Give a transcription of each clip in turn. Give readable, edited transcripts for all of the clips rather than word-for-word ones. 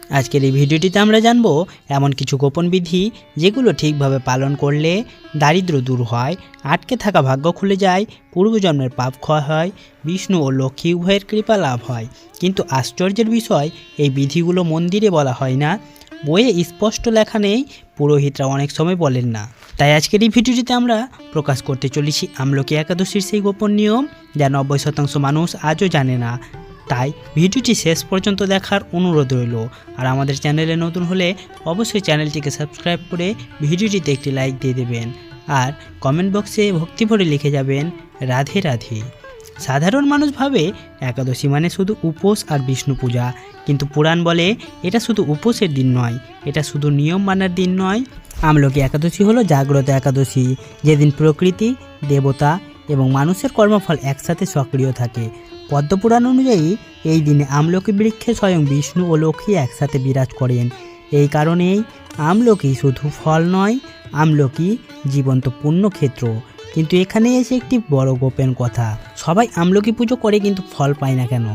আজকের এই ভিডিওটিতে আমরা জানবো এমন কিছু গোপন বিধি যেগুলো ঠিকভাবে পালন করলে দারিদ্র্য দূর হয়, আটকে থাকা ভাগ্য খুলে যায়, পূর্বজন্মের পাপ ক্ষয় হয়, বিষ্ণু ও লক্ষ্মী উভয়ের কৃপা লাভ হয়। কিন্তু আশ্চর্যের বিষয়, এই বিধিগুলো মন্দিরে বলা হয় না, বইয়ে স্পষ্ট লেখা নেই, পুরোহিতরা অনেক সময় বলেন না। তাই আজকের এই ভিডিওটিতে আমরা প্রকাশ করতে চলেছি আমলকি একাদশীর সেই গোপন নিয়ম যা 90% মানুষ আজও জানে না। তাই ভিডিওটি শেষ পর্যন্ত দেখার অনুরোধ রইল। আর আমাদের চ্যানেলে নতুন হলে অবশ্যই চ্যানেলটিকে সাবস্ক্রাইব করে ভিডিওটিতে একটি লাইক দিয়ে দেবেন আর কমেন্ট বক্সে ভক্তি ভরে লিখে যাবেন রাধে রাধে। সাধারণ মানুষ ভাবে একাদশী মানে শুধু উপোস আর বিষ্ণু পূজা, কিন্তু পুরাণ বলে এটা শুধু উপোসের দিন নয়, এটা শুধু নিয়ম মানার দিন নয়। আমলকি একাদশী হলো জাগ্রত একাদশী, যেদিন প্রকৃতি, দেবতা এবং মানুষের কর্মফল একসাথে সক্রিয় থাকে। পদ্মপুরাণ অনুযায়ী এই দিনে আমলকি বৃক্ষে স্বয়ং বিষ্ণু ও লক্ষ্মী একসাথে বিরাজ করেন। এই কারণেই আমলকি শুধু ফল নয়, আমলকি জীবন্ত পুণ্যক্ষেত্র। কিন্তু এখানে এসে একটি বড় গোপন কথা, সবাই আমলকি পুজো করে কিন্তু ফল পায় না কেন?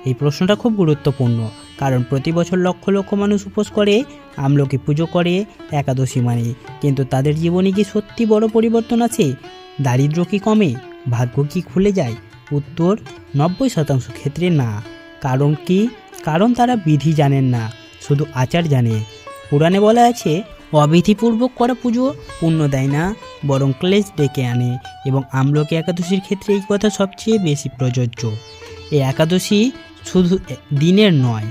এই প্রশ্নটা খুব গুরুত্বপূর্ণ, কারণ প্রতি বছর লক্ষ লক্ষ মানুষ উপোস করে, আমলকি পুজো করে একাদশী মানে, কিন্তু তাদের জীবনে কি সত্যি বড় পরিবর্তন আছে? দারিদ্র্য কি কমে? ভাগ্য কি খুলে যায়? উত্তর 90% ক্ষেত্রে না। কারণ কি? কারণ তারা বিধি জানেন না, শুধু আচার জানে। পুরাণে বলা আছে, অবিধিপূর্বক করা পুজো পুণ্য দেয় না, বরং ক্লেশ ডেকে আনে। এবং আমলকি একাদশীর ক্ষেত্রে এই কথা সবচেয়ে বেশি প্রযোজ্য। এই একাদশী শুধু দিনের নয়।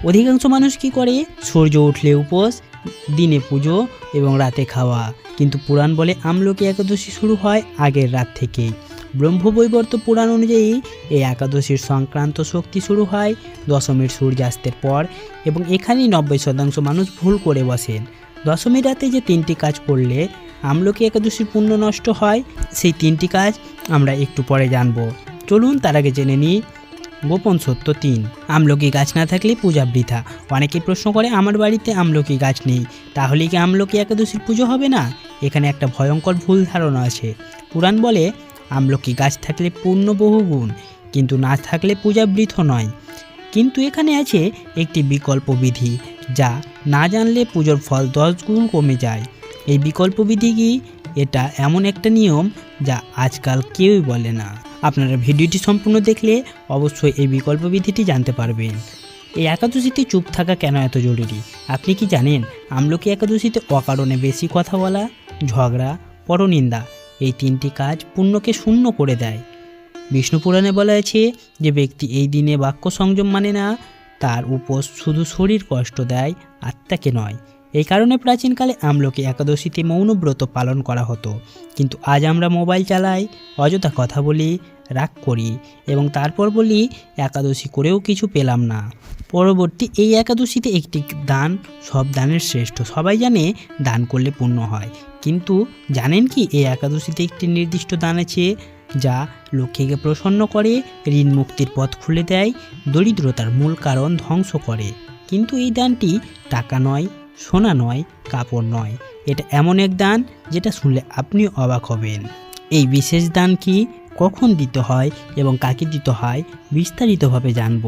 অধিকাংশ মানুষ কি করে? সূর্য উঠলে উপোস, দিনে পুজো এবং রাতে খাওয়া। কিন্তু পুরাণ বলে আমলকি একাদশী শুরু হয় আগের রাত থেকেই। ব্রহ্মবৈবর্ত পুরাণ অনুযায়ী এই একাদশীর সংক্রান্ত শক্তি শুরু হয় দশমীর সূর্যাস্তের পর, এবং এখানেই 90% মানুষ ভুল করে বসেন। দশমীর রাতে যে 3টি কাজ করলে আমলকি একাদশীর পুণ্য নষ্ট হয়, সেই 3টি কাজ আমরা একটু পরে জানব। চলুন তার আগে জেনে নিই গোপন সত্য 3। আমলকি গাছ না থাকলে পূজা বৃথা। অনেকেই প্রশ্ন করে, আমার বাড়িতে আমলকি গাছ নেই, তাহলে কি আমলকি একাদশীর পুজো হবে না? এখানে একটা ভয়ঙ্কর ভুল ধারণা আছে। পুরাণ বলে আমলকি গাছ থাকলে পুণ্য বহুগুণ, কিন্তু না থাকলে পূজা বৃথ নয়। কিন্তু এখানে আছে একটি বিকল্প বিধি, যা না জানলে পুজোর ফল 10 গুণ কমে যায়। এই বিকল্প বিধি কি? এটা এমন একটা নিয়ম যা আজকাল কেউই বলে না। আপনারা ভিডিওটি সম্পূর্ণ দেখলে অবশ্যই এই বিকল্প বিধিটি জানতে পারবেন। এই একাদশীতে চুপ থাকা কেন এত জরুরি? আপনি কি জানেন আমলকি একাদশীতে অকারণে বেশি কথা বলা, ঝগড়া, পরনিন্দা, এই 3টি কাজ পুণ্যকে শূন্য করে দেয়। বিষ্ণু পুরাণে বলা আছে, যে ব্যক্তি এই দিনে বাক্য সংযম মানে না, তার উপোস শুধু শরীর কষ্ট দেয়, আত্মাকে নয়। এই কারণে প্রাচীনকালে আমলকি একাদশীতে মৌনব্রত পালন করা হতো। কিন্তু আজ আমরা মোবাইল চালাই, অযথা কথা বলি, রাগ করি এবং তারপর বলি একাদশী করেও কিছু পেলাম না। পরবর্তী এই একাদশীতে একটি দান সব দানের শ্রেষ্ঠ। সবাই জানে দান করলে পুণ্য হয়, কিন্তু জানেন কি এই একাদশীতে একটি নির্দিষ্ট দান আছে যা লক্ষ্মীকে প্রসন্ন করে, ঋণ মুক্তির পথ খুলে দেয়, দরিদ্রতার মূল কারণ ধ্বংস করে। কিন্তু এই দানটি টাকা নয়, সোনা নয়, কাপড় নয়। এটা এমন এক দান যেটা শুনলে আপনি অবাক হবেন। এই বিশেষ দান কি, কখন দিতে হয় এবং কাকে দিতে হয়, বিস্তারিতভাবে জানব।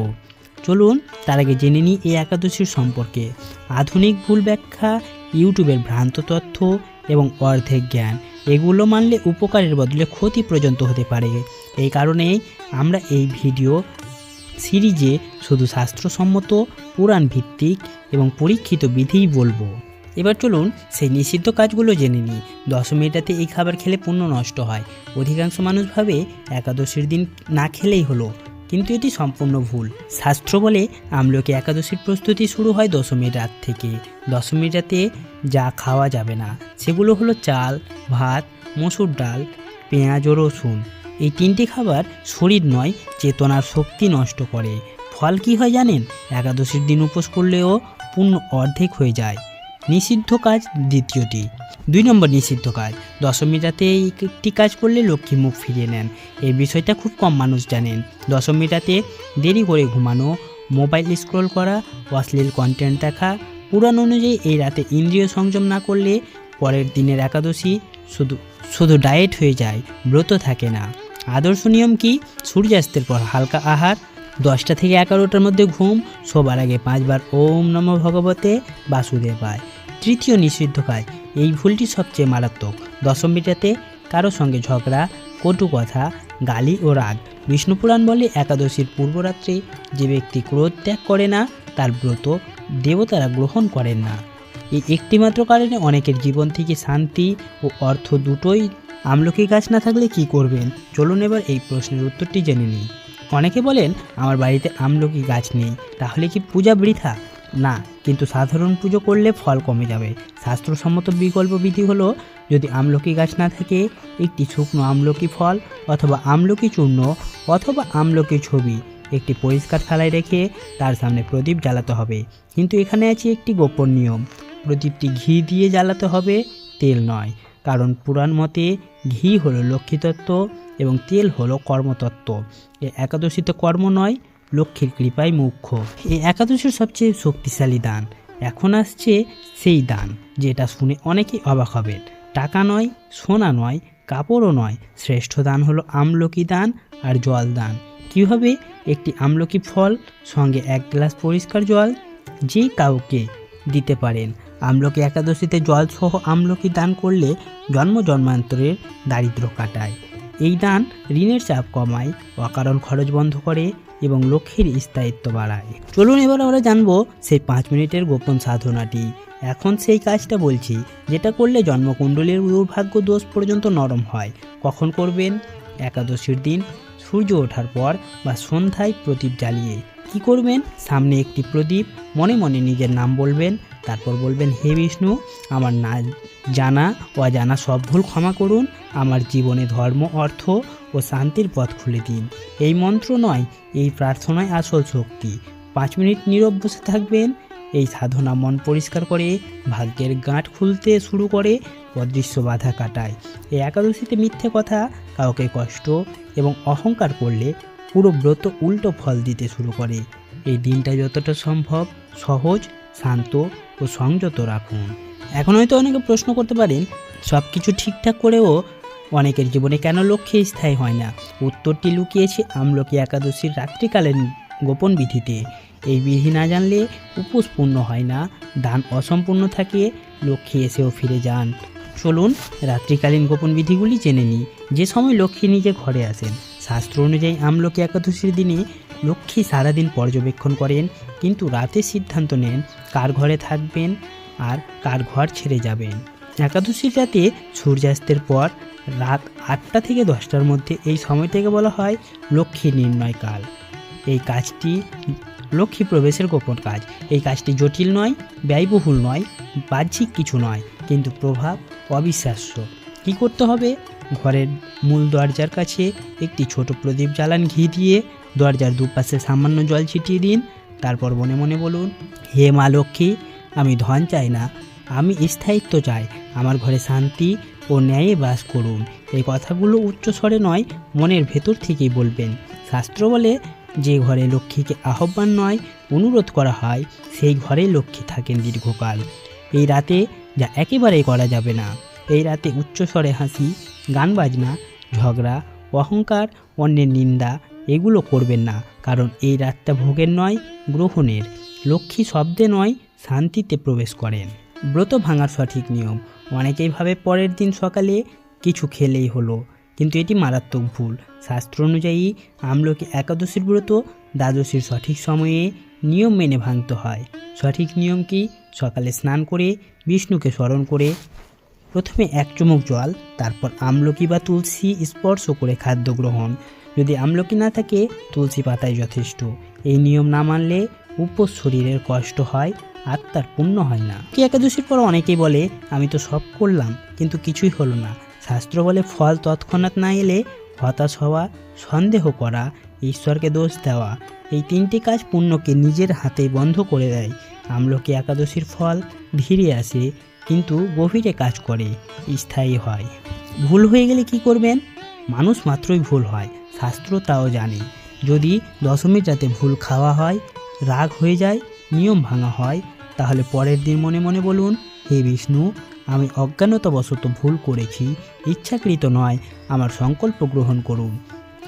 চলুন তার আগে জেনে নিই এই একাদশীর সম্পর্কে। আধুনিক ভুল ব্যাখ্যা, ইউটিউবের ভ্রান্ত তথ্য এবং অর্ধেক জ্ঞান, এগুলো মানলে উপকারের বদলে ক্ষতি পর্যন্ত হতে পারে। এই কারণেই আমরা এই ভিডিও সিরিজে শুধু শাস্ত্রসম্মত, পুরাণ ভিত্তিক এবং পরীক্ষিত বিধিই বলবো। এবার চলুন সেই নিষিদ্ধ কাজগুলো জেনে নিই। দশমীর রাতে এই খাবার খেলে পুণ্য নষ্ট হয়। অধিকাংশ মানুষ ভাবে একাদশীর দিন না খেলেই হলো, কিন্তু এটি সম্পূর্ণ ভুল। শাস্ত্র বলে আমলকি একাদশীর প্রস্তুতি শুরু হয় দশমীর রাত থেকে। দশমীর রাতে যা খাওয়া যাবে না সেগুলো হলো চাল, ভাত, মসুর ডাল, পেঁয়াজ ও রসুন। এই 3টি খাবার শরীর নয়, চেতনার শক্তি নষ্ট করে। ফল কি হয় জানেন? একাদশীর দিন উপোস করলেও পুণ্য অর্ধেক হয়ে যায়। নিষিদ্ধ কাজ দ্বিতীয়টি। 2 নম্বর নিষিদ্ধ কাজ, দশমীর রাতে একটি কাজ করলে লক্ষ্মী মুখ ফিরিয়ে নেন। এই বিষয়টা খুব কম মানুষ জানেন। দশমীর রাতে দেরি করে ঘুমানো, মোবাইল স্ক্রল করা, অশ্লীল কন্টেন্ট দেখা। পুরাণ অনুযায়ী এই রাতে ইন্দ্রিয় সংযম না করলে পরের দিনের একাদশী শুধু ডায়েট হয়ে যায়, ব্রত থাকে না। আদর্শ নিয়ম কি? সূর্যাস্তের পর হালকা আহার, 10টা থেকে 11টার মধ্যে ঘুম, শোবার আগে 5 বার ওম নমঃ ভগবতে বাসুদেবায়। তৃতীয় নিষিদ্ধ কাজ, এই ভুলটি সবচেয়ে মারাত্মক। দশমীটাতে কারো সঙ্গে ঝগড়া, কটু কথা, গালি ও রাগ। বিষ্ণুপুরাণ বলে একাদশীর পূর্বরাত্রে যে ব্যক্তি ক্রোধ ত্যাগ করে না তার ব্রত দেবতারা গ্রহণ করেন না। এই একটিমাত্র কারণে অনেকের জীবন থেকে শান্তি ও অর্থ দুটোই। আমলকি গাছ না থাকলে কি করবেন? চলুন এবার এই প্রশ্নের উত্তরটি জেনে নিই। অনেকে বলেন আমার বাড়িতে আমলকি গাছ নেই, তাহলে কি পূজা বৃথা? না, কিন্তু সাধারণ পুজো করলে ফল কমে যাবে। শাস্ত্রসম্মত বিকল্প বিধি হলো, যদি আমলকি গাছ না থাকে একটি শুকনো আমলকি ফল অথবা আমলকি চূর্ণ অথবা আমলকি ছবি একটি পরিষ্কার থালায় রেখে তার সামনে প্রদীপ জ্বালাতে হবে। কিন্তু এখানে আছে একটি গোপন নিয়ম, প্রদীপটি ঘি দিয়ে জ্বালাতে হবে, তেল নয়। কারণ পুরাণ মতে ঘি হলো লক্ষ্মীতত্ত্ব এবং তেল হলো কর্মতত্ত্ব। এ একাদশীতে কর্ম নয়, লক্ষ্মীর কৃপাই মুখ্য। এই একাদশীর সবচেয়ে শক্তিশালী দান। এখন আসছে সেই দান যেটা শুনে অনেকেই অবাক হবেন। টাকা নয়, সোনা নয়, কাপড়ও নয়, শ্রেষ্ঠ দান হলো আমলকি দান আর জল দান। কীভাবে? একটি আমলকি ফল সঙ্গে 1 গ্লাস পরিষ্কার জল যে কাউকে দিতে পারেন। আমলকি একাদশীতে জল সহ আমলকি দান করলে জন্ম জন্মান্তরের দারিদ্র্য কাটায়। এই দান ঋণের চাপ কমায়, অকারণ খরচ বন্ধ করে এবং লক্ষ্মীর স্থায়িত্ব বাড়ায়। চলুন এবার আমরা জানবো সেই 5 মিনিটের গোপন সাধনাটি। এখন সেই কাজটা বলছি যেটা করলে জন্মকুণ্ডলীর দুর্ভাগ্য দোষ পর্যন্ত নরম হয়। কখন করবেন? একাদশীর দিন সূর্য ওঠার পর বা সন্ধ্যায় প্রদীপ জ্বালিয়ে। কি করবেন? সামনে একটি প্রদীপ, মনে মনে নিজের নাম বলবেন, তারপর বলবেন, হে বিষ্ণু, আমার না জানা অজানা সব ভুল ক্ষমা করুন, আমার জীবনে ধর্ম, অর্থ ও শান্তির পথ খুলে দিন। এই মন্ত্র নয়, এই প্রার্থনায় আসল শক্তি। 5 মিনিট নীরব বসে থাকবেন। এই সাধনা মন পরিষ্কার করে, ভাগ্যের গাঁট খুলতে শুরু করে, অদৃশ্য বাধা কাটায়। এই একাদশীতে মিথ্যে কথা, কাউকে কষ্ট এবং অহংকার করলে পুরো ব্রত উল্টো ফল দিতে শুরু করে। এই দিনটা যতটা সম্ভব সহজ, শান্ত ও সংযত রাখুন। এখন হয়তো অনেকে প্রশ্ন করতে পারেন, সব কিছু ঠিকঠাক করেও অনেকের জীবনে কেন লক্ষ্যে স্থায়ী হয় না? উত্তরটি লুকিয়েছে আমলকি একাদশীর রাত্রিকালীন গোপন বিধিতে। এই বিধি না জানলে উপোস পূর্ণ হয় না, দান অসম্পূর্ণ থাকে, লক্ষ্মী এসেও ফিরে যান। চলুন রাত্রিকালীন গোপন বিধিগুলি জেনে নিই। যে সময় লক্ষ্মী নিজে ঘরে আসেন। শাস্ত্র অনুযায়ী আমলকি একাদশীর দিনে লক্ষ্মী সারাদিন পর্যবেক্ষণ করেন, কিন্তু রাতে সিদ্ধান্ত নেন কার ঘরে থাকবেন আর কার ঘর ছেড়ে যাবেন। একাদশীর রাতে সূর্যাস্তের পর রাত 8টা থেকে 10টার মধ্যে এই সময়টাকে বলা হয় লক্ষ্মী নির্ণয় কাল। এই কাজটি লক্ষ্মী প্রবেশের গোপন কাজ। এই কাজটি জটিল নয়, ব্যয়বহুল নয়, বাহ্যিক কিছু নয়, কিন্তু প্রভাব অবিশ্বাস্য। কি করতে হবে? ঘরের মূল দরজার কাছে একটি ছোট প্রদীপ জ্বালান ঘি দিয়ে, দরজার দুপাশে সামান্য জল ছিটিয়ে দিন। তারপর মনে মনে বলুন, হে মা লক্ষ্মী, আমি ধন চাই না, আমি স্থায়িত্ব চাই, আমার ঘরে শান্তি ও ন্যায়ে বাস করুন। এই কথাগুলো উচ্চস্বরে নয়, মনের ভেতর থেকেই বলবেন। শাস্ত্র বলে, যে ঘরে লক্ষ্মীকে আহ্বান নয় অনুরোধ করা হয়, সেই ঘরেই লক্ষ্মী থাকেন দীর্ঘকাল। এই রাতে যা একেবারেই করা যাবে না, এই রাতে উচ্চস্বরে হাসি, গান বাজনা, ঝগড়া, অহংকার, অন্যের নিন্দা এগুলো করবেন না। কারণ এই রাতটা ভোগের নয়, গ্রহণের। লক্ষ্মী শব্দে নয়, শান্তিতে প্রবেশ করেন। ব্রত ভাঙার সঠিক নিয়ম। অনেকেই ভাবে পরের দিন সকালে কিছু খেলেই হলো, কিন্তু এটি মারাত্মক ভুল। শাস্ত্র অনুযায়ী আমলকি একাদশীর ব্রত দ্বাদশীর সঠিক সময়ে নিয়ম মেনে ভাঙতে হয়। সঠিক নিয়ম কি? সকালে স্নান করে বিষ্ণুকে স্মরণ করে প্রথমে 1 চুমুক জল, তারপর আমলকি বা তুলসী স্পর্শ করে খাদ্য গ্রহণ। যদি আমলকি না থাকে তুলসী পাতাই যথেষ্ট। এই নিয়ম না মানলে উপোস শরীরের কষ্ট হয়, আত্মার পুণ্য হয় না। কি একাদশীর পর অনেকেই বলে, আমি তো সব করলাম কিন্তু কিছুই হলো না। শাস্ত্র বলে, ফল তৎক্ষণাৎ না এলে হতাশ হওয়া, সন্দেহ করা, ঈশ্বরকে দোষ দেওয়া, এই 3টি কাজ পুণ্যকে নিজের হাতেই বন্ধ করে দেয়। আমলকি একাদশীর ফল ধীরে আসে, কিন্তু গভীরে কাজ করে, স্থায়ী হয়। ভুল হয়ে গেলে কি করবেন? মানুষ মাত্রই ভুল হয়, শাস্ত্র তাও জানে। যদি দশমীর রাতে ভুল খাওয়া হয়, রাগ হয়ে যায়, নিয়ম ভাঙা হয়, তাহলে পরের দিন মনে মনে বলুন, হে বিষ্ণু, আমি অজ্ঞানতাবশত ভুল করেছি, ইচ্ছাকৃত নয়, আমার সংকল্প গ্রহণ করুন।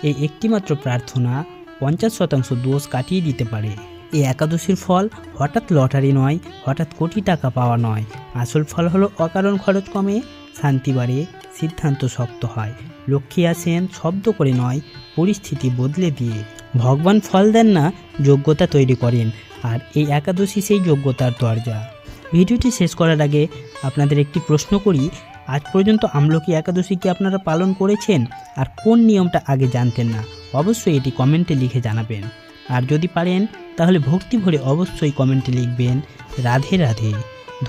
এই একটিমাত্র প্রার্থনা 50% দোষ কাটিয়ে দিতে পারে। এই একাদশীর ফল হঠাৎ লটারি নয়, হঠাৎ কোটি টাকা পাওয়া নয়। আসল ফল হলো অকারণ খরচ কমে, শান্তি বাড়ে, সিদ্ধান্ত শক্ত হয়, লক্ষ্মী আসেন শব্দ করে নয়, পরিস্থিতি বদলে দিয়ে। ভগবান ফল দেন না, যোগ্যতা তৈরি করেন, আর এই একাদশী সেই যোগ্যতার দরজা। ভিডিওটি শেষ করার আগে আপনাদের একটি প্রশ্ন করি, আজ পর্যন্ত আমলকি একাদশী কি আপনারা পালন করেছেন? আর কোন নিয়মটা আগে জানতেন না? অবশ্যই এটি কমেন্টে লিখে জানাবেন। আর যদি পারেন তাহলে ভক্তি ভরে অবশ্যই কমেন্টে লিখবেন রাধে রাধে।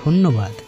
ধন্যবাদ।